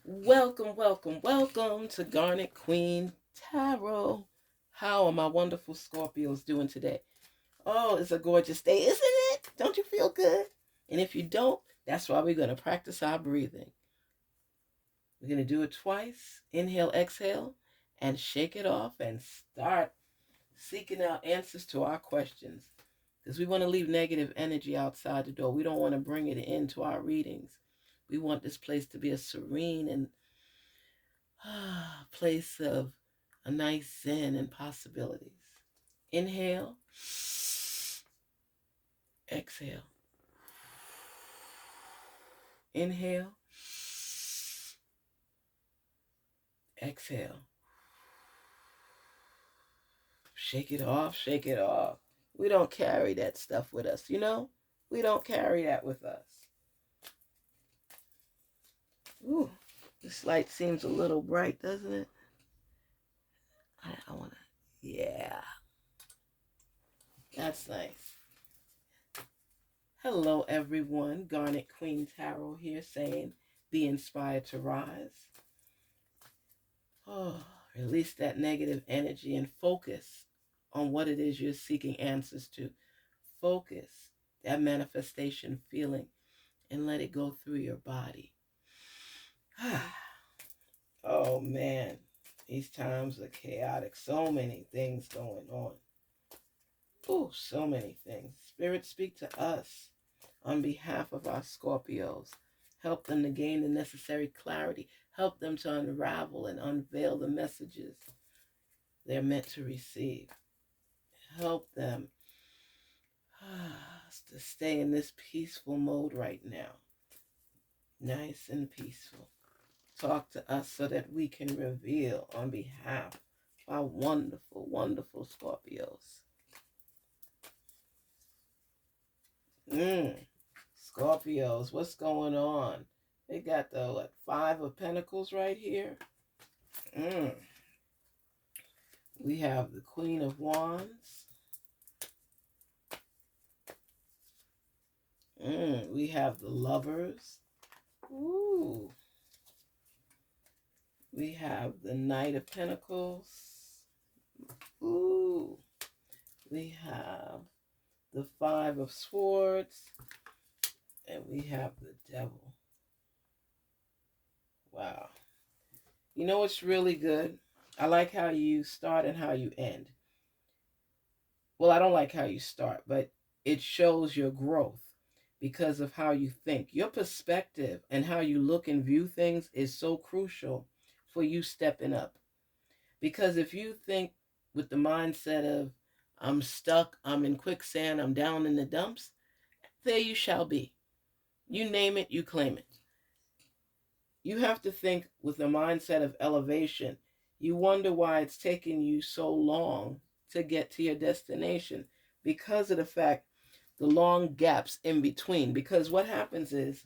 Welcome, welcome, welcome to Garnet Queen Tarot. How are my wonderful Scorpios doing today? Oh, it's a gorgeous day, isn't it? Don't you feel good? And if you don't, that's why we're going to practice our breathing. We're going to do it twice. Inhale, exhale, and shake it off and start seeking out answers to our questions. Because we want to leave negative energy outside the door. We don't want to bring it into our readings. We want this place to be a serene and place of a nice zen and possibilities. Inhale, exhale. Inhale, exhale. Shake it off, shake it off. We don't carry that stuff with us, you know? We don't carry that with us. Ooh, this light seems a little bright, doesn't it? I want to, yeah, that's nice. Hello, everyone. Garnet Queen Tarot here saying, be inspired to rise. Oh, release that negative energy and focus on what it is you're seeking answers to. Focus that manifestation feeling and let it go through your body. Oh man, these times are chaotic. So many things going on. Oh, so many things. Spirit, speak to us on behalf of our Scorpios. Help them to gain the necessary clarity. Help them to unravel and unveil the messages they're meant to receive. Help them to stay in this peaceful mode right now. Nice and peaceful. Talk to us so that we can reveal on behalf of our wonderful, wonderful Scorpios. Scorpios, what's going on? They got the Five of Pentacles right here. We have the Queen of Wands. We have the Lovers. Ooh. We have the Knight of Pentacles. Ooh. We have the Five of Swords. And we have the Devil. Wow. You know what's really good? I like how you start and how you end. Well, I don't like how you start, but it shows your growth because of how you think. Your perspective and how you look and view things is so crucial for you stepping up. Because if you think with the mindset of, I'm stuck, I'm in quicksand, I'm down in the dumps, there you shall be. You name it, you claim it. You have to think with the mindset of elevation. You wonder why it's taking you so long to get to your destination because of the fact the long gaps in between. Because what happens is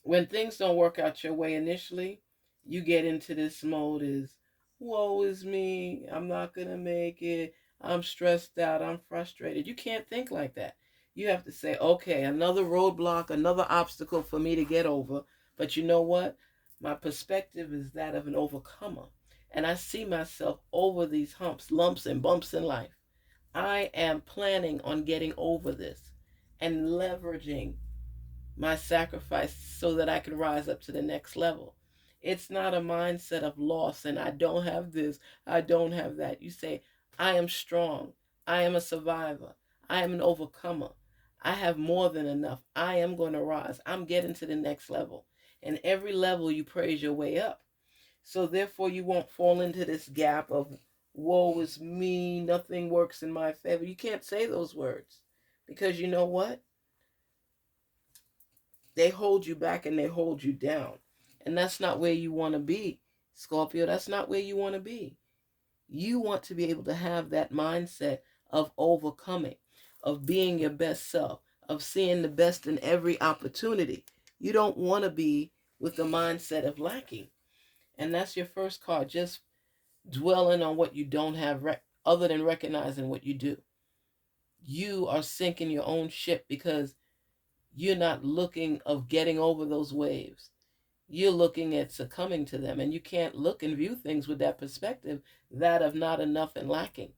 when things don't work out your way initially, you get into this mode is, woe is me, I'm not going to make it, I'm stressed out, I'm frustrated. You can't think like that. You have to say, okay, another roadblock, another obstacle for me to get over. But you know what? My perspective is that of an overcomer. And I see myself over these humps, lumps, and bumps in life. I am planning on getting over this and leveraging my sacrifice so that I can rise up to the next level. It's not a mindset of loss and I don't have this, I don't have that. You say, I am strong. I am a survivor. I am an overcomer. I have more than enough. I am going to rise. I'm getting to the next level. And every level you praise your way up. So therefore you won't fall into this gap of woe is me, nothing works in my favor. You can't say those words because you know what? They hold you back and they hold you down. And that's not where you want to be, Scorpio. That's not where you want to be. You want to be able to have that mindset of overcoming, of being your best self, of seeing the best in every opportunity. You don't want to be with the mindset of lacking. And that's your first card, just dwelling on what you don't have other than recognizing what you do. You are sinking your own ship because you're not looking of getting over those waves. you're looking at succumbing to them. And you can't look and view things with that perspective, that of not enough and lacking,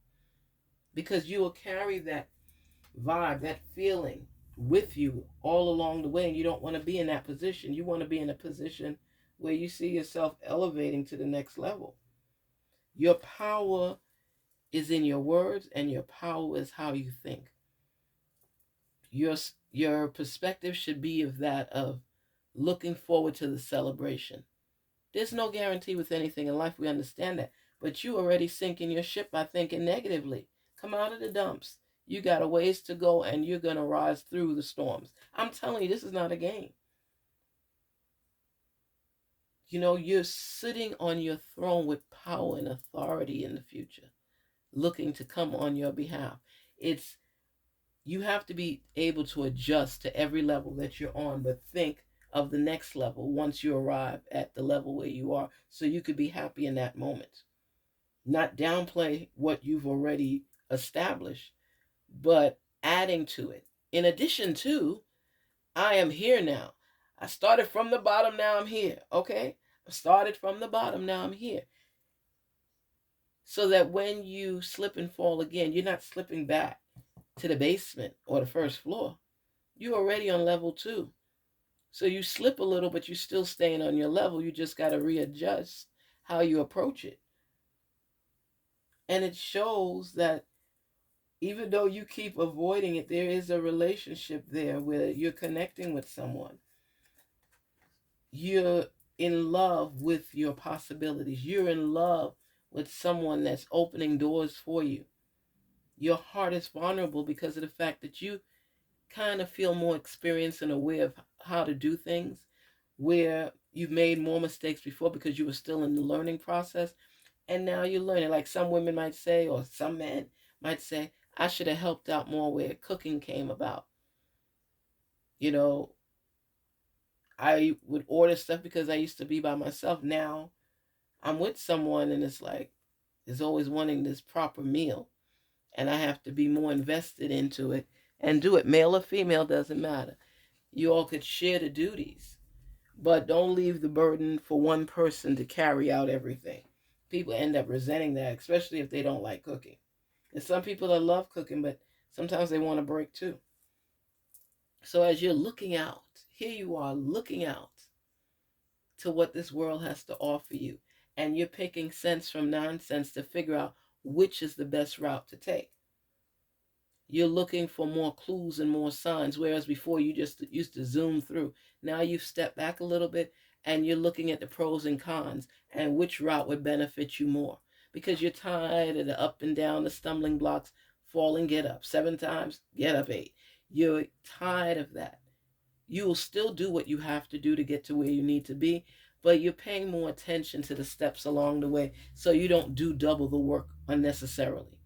because you will carry that vibe, that feeling with you all along the way. And you don't want to be in that position. You want to be in a position where you see yourself elevating to the next level. Your power is in your words, and your power is how you think. Your your perspective should be of that of looking forward to the celebration. There's no guarantee with anything in life. We understand that. But you already sinking your ship by thinking negatively. Come out of the dumps. You got a ways to go, and you're going to rise through the storms. I'm telling you, this is not a game. You know, you're sitting on your throne with power and authority in the future, looking to come on your behalf. It's You have to be able to adjust to every level that you're on, but think of the next level once you arrive at the level where you are, so you could be happy in that moment. Not downplay what you've already established, but adding to it. In addition to, I am here now. I started from the bottom, now I'm here. Okay? I started from the bottom, now I'm here. So that when you slip and fall again, you're not slipping back to the basement or the first floor. You're already on level 2. So you slip a little, but you're still staying on your level. You just got to readjust how you approach it. And it shows that even though you keep avoiding it, there is a relationship there where you're connecting with someone. You're in love with your possibilities. You're in love with someone that's opening doors for you. Your heart is vulnerable because of the fact that you kind of feel more experienced and aware of how to do things, where you've made more mistakes before because you were still in the learning process, and now you're learning. Like some women might say, or some men might say, I should have helped out more where cooking came about. You know, I would order stuff because I used to be by myself. Now I'm with someone, and it's like, is always wanting this proper meal, and I have to be more invested into it and do it. Male or female, doesn't matter. You all could share the duties, but don't leave the burden for one person to carry out everything. People end up resenting that, especially if they don't like cooking. There's some people that love cooking, but sometimes they want a break too. So as you're looking out, here you are looking out to what this world has to offer you, and you're picking sense from nonsense to figure out which is the best route to take. You're looking for more clues and more signs, whereas before you just used to zoom through. Now you've stepped back a little bit, and you're looking at the pros and cons and which route would benefit you more, because you're tired of the up and down, the stumbling blocks, falling, get up 7 times, get up 8. You're tired of that. You will still do what you have to do to get to where you need to be, but you're paying more attention to the steps along the way so you don't do double the work unnecessarily.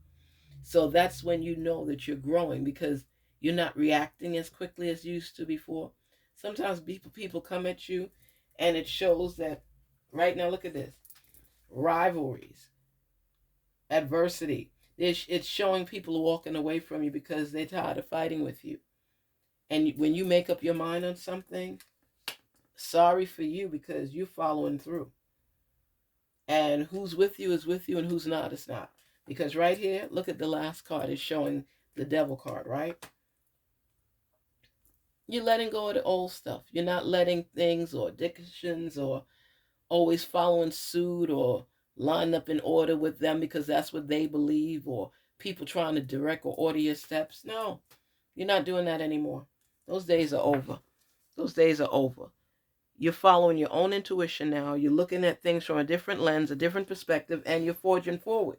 So that's when you know that you're growing, because you're not reacting as quickly as you used to before. Sometimes people come at you, and it shows that right now, look at this: rivalries, adversity. It's showing people walking away from you because they're tired of fighting with you. And when you make up your mind on something, sorry for you, because you're following through. And who's with you is with you, and who's not is not. Because right here, look at the last card, is showing the devil card, right? You're letting go of the old stuff. You're not letting things or addictions or always following suit or line up in order with them because that's what they believe, or people trying to direct or order your steps. No, you're not doing that anymore. Those days are over. Those days are over. You're following your own intuition now. You're looking at things from a different lens, a different perspective, and you're forging forward.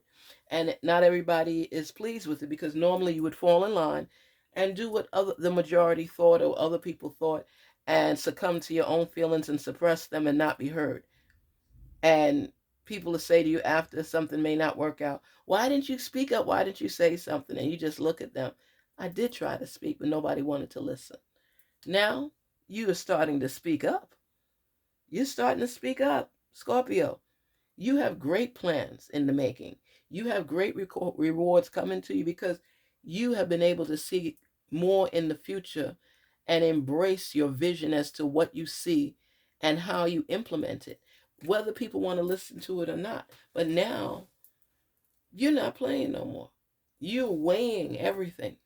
And not everybody is pleased with it, because normally you would fall in line and do what the majority thought or other people thought, and succumb to your own feelings and suppress them and not be heard. And people will say to you after something may not work out, why didn't you speak up? Why didn't you say something? And you just look at them. I did try to speak, but nobody wanted to listen. Now you are starting to speak up. You're starting to speak up, Scorpio. You have great plans in the making. You have great rewards coming to you, because you have been able to see more in the future and embrace your vision as to what you see and how you implement it, whether people want to listen to it or not. But now you're not playing no more. You're weighing everything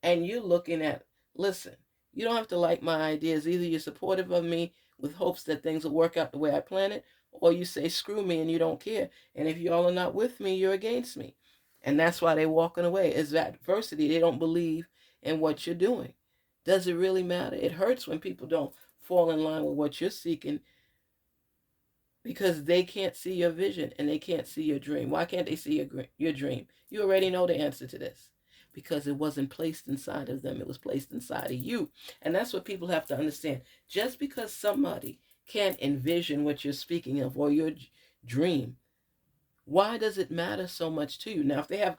and you're looking at, listen, you don't have to like my ideas. Either you're supportive of me with hopes that things will work out the way I plan it, or you say screw me and you don't care. And if y'all are not with me, you're against me. And that's why they're walking away. It's adversity. They don't believe in what you're doing. Does it really matter? It hurts when people don't fall in line with what you're seeking because they can't see your vision and they can't see your dream. Why can't they see your dream? You already know the answer to this. Because it wasn't placed inside of them, it was placed inside of you. And that's what people have to understand. Just because somebody can't envision what you're speaking of or your dream, why does it matter so much to you? Now, if they have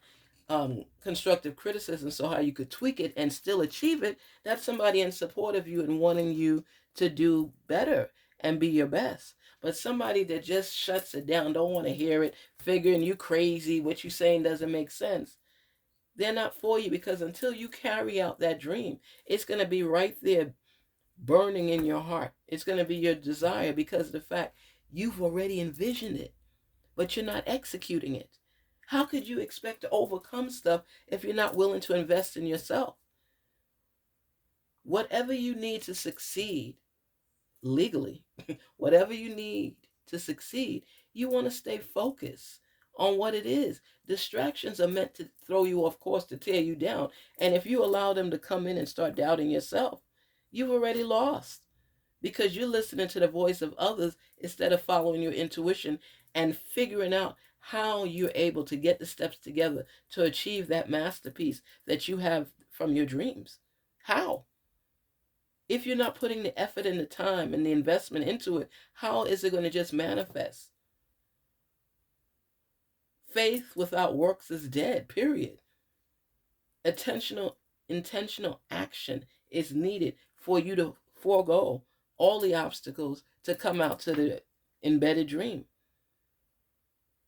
constructive criticism, so how you could tweak it and still achieve it, that's somebody in support of you and wanting you to do better and be your best. But somebody that just shuts it down, don't want to hear it, figuring you crazy, what you saying doesn't make sense, they're not for you, because until you carry out that dream, it's going to be right there burning in your heart. It's going to be your desire because of the fact you've already envisioned it, but you're not executing it. How could you expect to overcome stuff if you're not willing to invest in yourself? Whatever you need to succeed legally, whatever you need to succeed, you want to stay focused on what it is. Distractions are meant to throw you off course, to tear you down. And if you allow them to come in and start doubting yourself, you've already lost, because you're listening to the voice of others instead of following your intuition and figuring out how you're able to get the steps together to achieve that masterpiece that you have from your dreams. How? If you're not putting the effort and the time and the investment into it, how is it going to just manifest? Faith without works is dead, period. Intentional action is needed for you to forego all the obstacles to come out to the embedded dream.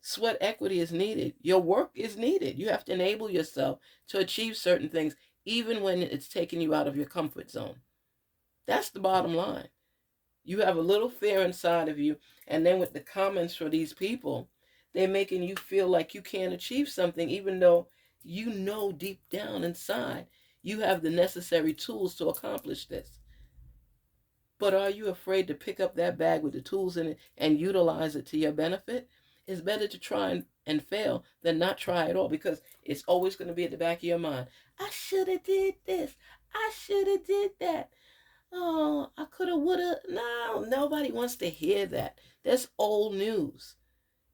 Sweat equity is needed. Your work is needed. You have to enable yourself to achieve certain things, even when it's taking you out of your comfort zone. That's the bottom line. You have a little fear inside of you, and then with the comments from these people, they're making you feel like you can't achieve something, even though you know deep down inside you have the necessary tools to accomplish this. But are you afraid to pick up that bag with the tools in it and utilize it to your benefit? It's better to try and fail than not try at all, because it's always going to be at the back of your mind. I should have did this. I should have did that. Oh, I could have, would have. No, nobody wants to hear that. That's old news.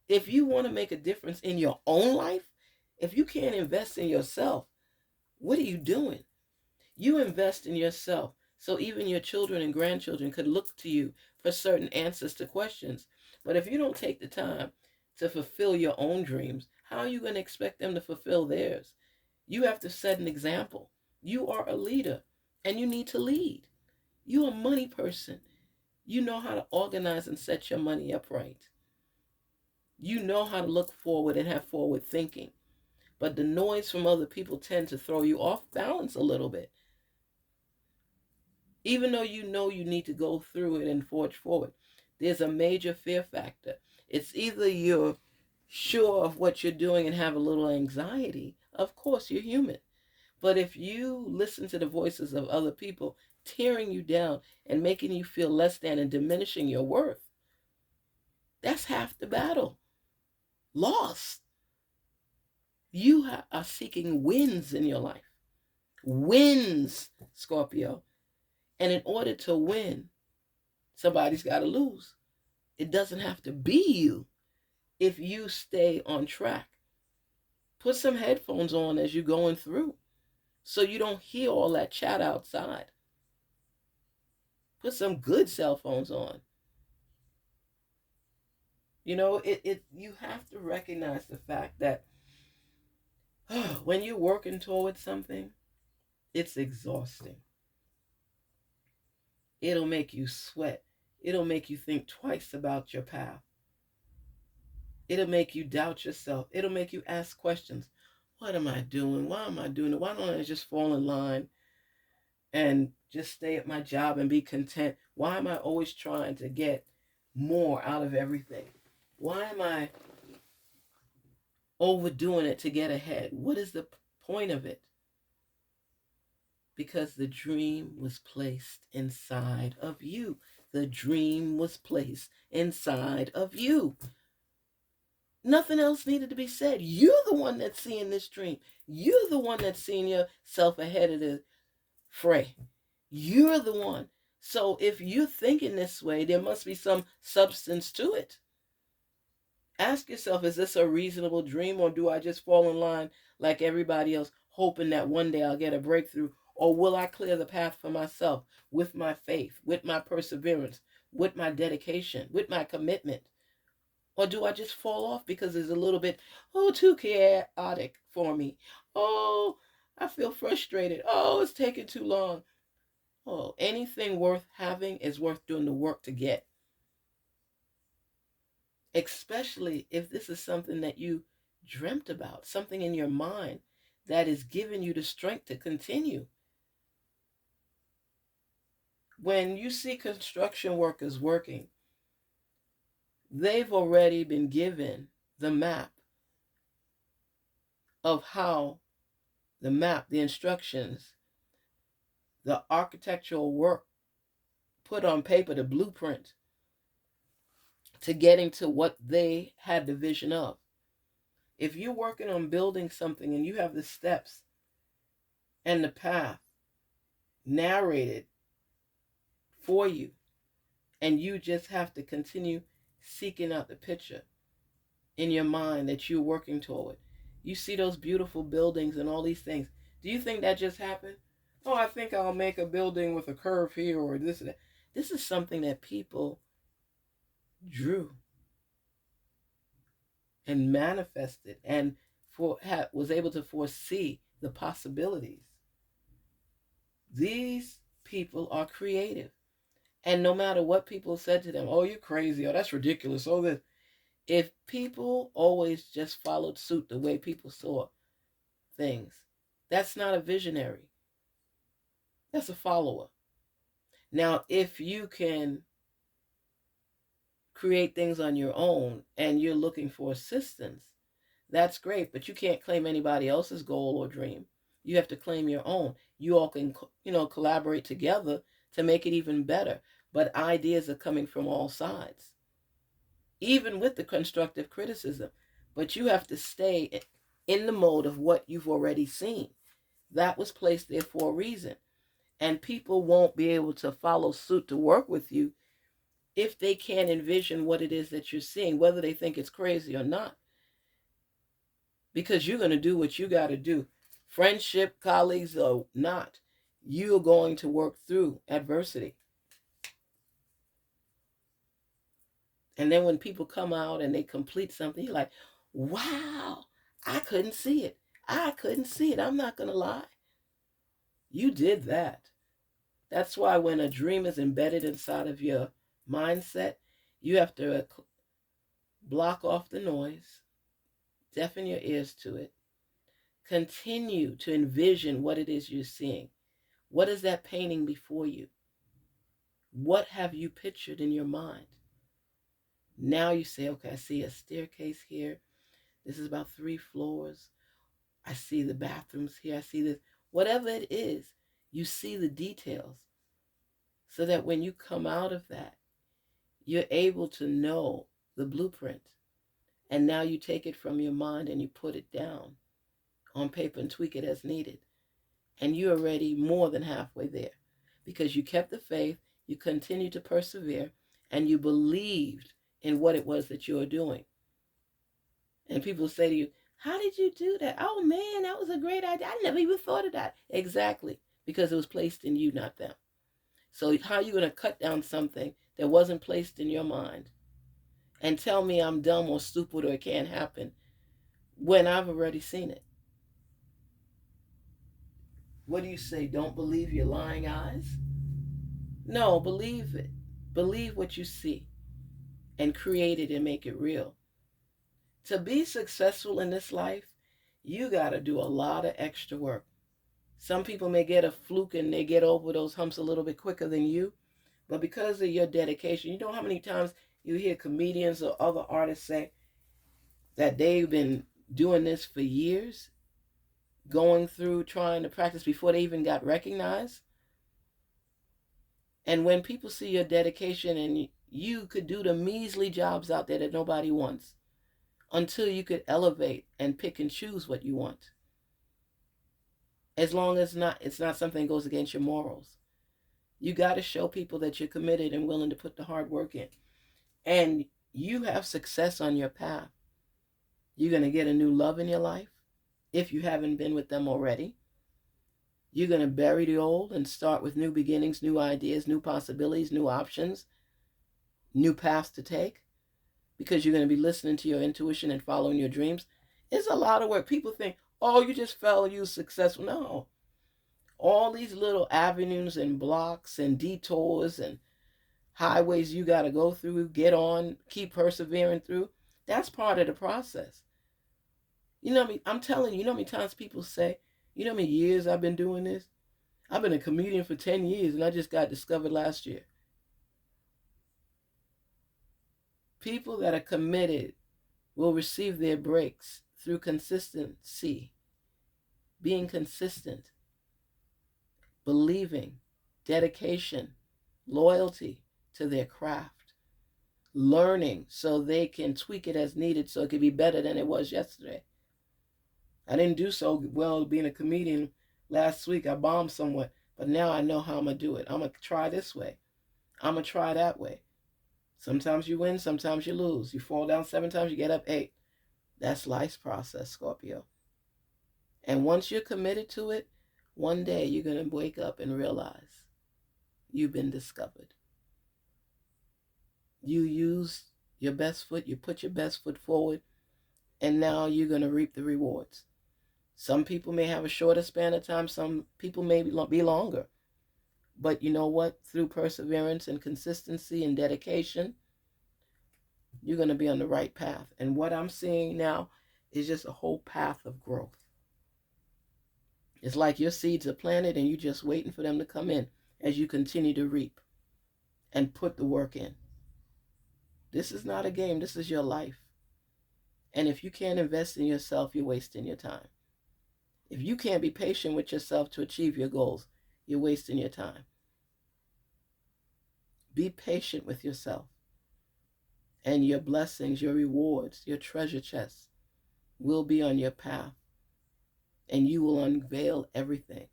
If you want to make a difference in your own life, if you can't invest in yourself, what are you doing? You invest in yourself so even your children and grandchildren could look to you for certain answers to questions. But if you don't take the time to fulfill your own dreams, how are you going to expect them to fulfill theirs? You have to set an example. You are a leader and you need to lead. You're a money person. You know how to organize and set your money up right. You know how to look forward and have forward thinking. But the noise from other people tend to throw you off balance a little bit. Even though you know you need to go through it and forge forward, there's a major fear factor. It's either you're sure of what you're doing and have a little anxiety. Of course, you're human. But if you listen to the voices of other people tearing you down and making you feel less than and diminishing your worth, that's half the battle. Lost. You are seeking wins in your life. Wins, Scorpio. And in order to win, somebody's got to lose. It doesn't have to be you if you stay on track. Put some headphones on as you're going through so you don't hear all that chat outside. Put some good cell phones on. You know, you have to recognize the fact that when you're working towards something, it's exhausting. It'll make you sweat. It'll make you think twice about your path. It'll make you doubt yourself. It'll make you ask questions. What am I doing? Why am I doing it? Why don't I just fall in line and just stay at my job and be content? Why am I always trying to get more out of everything? Why am I overdoing it to get ahead? What is the point of it? Because the dream was placed inside of you. The dream was placed inside of you. Nothing else needed to be said. You're the one that's seeing this dream. You're the one that's seeing yourself ahead of the fray. You're the one. So if you're thinking this way, there must be some substance to it. Ask yourself, is this a reasonable dream, or do I just fall in line like everybody else, hoping that one day I'll get a breakthrough? Or will I clear the path for myself with my faith, with my perseverance, with my dedication, with my commitment? Or do I just fall off because it's a little bit, too chaotic for me? Oh, I feel frustrated. Oh, it's taking too long. Oh, anything worth having is worth doing the work to get. Especially if this is something that you dreamt about, something in your mind that is giving you the strength to continue. When you see construction workers working, they've already been given the map of how the instructions, the architectural work put on paper, the blueprint to getting to what they had the vision of. If you're working on building something and you have the steps and the path narrated for you, and you just have to continue seeking out the picture in your mind that you're working toward. You see those beautiful buildings and all these things. Do you think that just happened? Oh, I think I'll make a building with a curve here or this and that. This is something that people drew and manifested and was able to foresee the possibilities. These people are creative. And no matter what people said to them, oh, you're crazy, oh, that's ridiculous, oh, that. If people always just followed suit the way people saw things, that's not a visionary. That's a follower. Now, if you can create things on your own and you're looking for assistance, that's great, but you can't claim anybody else's goal or dream. You have to claim your own. You all can, collaborate together to make it even better. But ideas are coming from all sides, even with the constructive criticism. But you have to stay in the mode of what you've already seen. That was placed there for a reason. And people won't be able to follow suit to work with you if they can't envision what it is that you're seeing, whether they think it's crazy or not. Because you're going to do what you got to do. Friendship, colleagues or not, you're going to work through adversity. And then when people come out and they complete something, you're like, wow, I couldn't see it. I couldn't see it. I'm not going to lie. You did that. That's why when a dream is embedded inside of your mindset, you have to block off the noise, deafen your ears to it, continue to envision what it is you're seeing. What is that painting before you? What have you pictured in your mind? Now you say, okay, I see a staircase here. This is about 3 floors. I see the bathrooms here. I see this. Whatever it is, you see the details so that when you come out of that, you're able to know the blueprint. And now you take it from your mind and you put it down on paper and tweak it as needed. And you're already more than halfway there because you kept the faith, you continued to persevere, and you believed in what it was that you were doing. And people say to you, how did you do that? Oh man, that was a great idea. I never even thought of that. Exactly, because it was placed in you, not them. So how are you going to cut down something that wasn't placed in your mind and tell me I'm dumb or stupid or it can't happen when I've already seen it? What do you say? Don't believe your lying eyes? No, believe it. Believe what you see and create it and make it real. To be successful in this life, you got to do a lot of extra work. Some people may get a fluke and they get over those humps a little bit quicker than you, But because of your dedication, you know how many times you hear comedians or other artists say that they've been doing this for years, going through trying to practice before they even got recognized? And when people see your dedication, and you could do the measly jobs out there that nobody wants, until you could elevate and pick and choose what you want, as long as it's not something that goes against your morals. You got to show people that you're committed and willing to put the hard work in. And you have success on your path. You're going to get a new love in your life if you haven't been with them already. You're going to bury the old and start with new beginnings, new ideas, new possibilities, new options, new paths to take, because you're going to be listening to your intuition and following your dreams. It's a lot of work. People think, oh, you just fell, you successful. No. All these little avenues and blocks and detours and highways you got to go through, get on, keep persevering through, that's part of the process. You know what I mean? I'm telling you, you know how many times people say, you know how many years I've been doing this? I've been a comedian for 10 years and I just got discovered last year. People that are committed will receive their breaks through consistency, being consistent, believing, dedication, loyalty to their craft, learning so they can tweak it as needed so it can be better than it was yesterday. I didn't do so well being a comedian last week. I bombed somewhat, but now I know how I'm going to do it. I'm going to try this way. I'm going to try that way. Sometimes you win, sometimes you lose. You fall down 7 times, you get up 8. That's life's process, Scorpio. And once you're committed to it, one day you're going to wake up and realize you've been discovered. You used your best foot, you put your best foot forward, and now you're going to reap the rewards. Some people may have a shorter span of time, some people may be longer. But you know what? Through perseverance and consistency and dedication, you're going to be on the right path. And what I'm seeing now is just a whole path of growth. It's like your seeds are planted and you're just waiting for them to come in as you continue to reap and put the work in. This is not a game. This is your life. And if you can't invest in yourself, you're wasting your time. If you can't be patient with yourself to achieve your goals, you're wasting your time. Be patient with yourself. And your blessings, your rewards, your treasure chests will be on your path. And you will unveil everything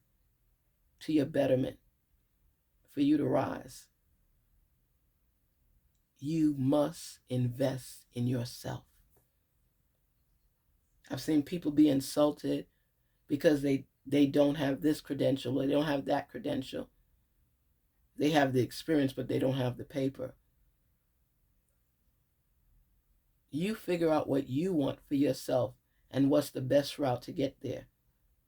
to your betterment for you to rise. You must invest in yourself. I've seen people be insulted because they don't have this credential or they don't have that credential. They have the experience, but they don't have the paper. You figure out what you want for yourself and what's the best route to get there,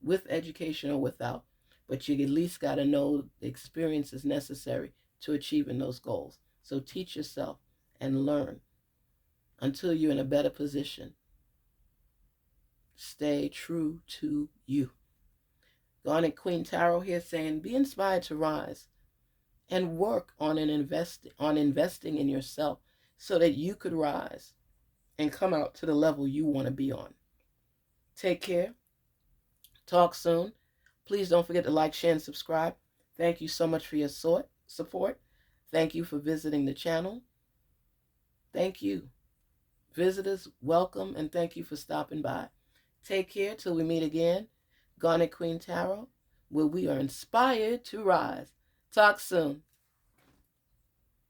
with education or without. But you at least got to know the experience is necessary to achieving those goals. So teach yourself and learn until you're in a better position. Stay true to you. Garnet Queen Tarot here saying, be inspired to rise and work on investing in yourself so that you could rise and come out to the level you want to be on. Take care. Talk soon. Please don't forget to like, share, and subscribe. Thank you so much for your support. Thank you for visiting the channel. Thank you. Visitors, welcome, and thank you for stopping by. Take care till we meet again. Garnet Queen Tarot, where we are inspired to rise. Talk soon.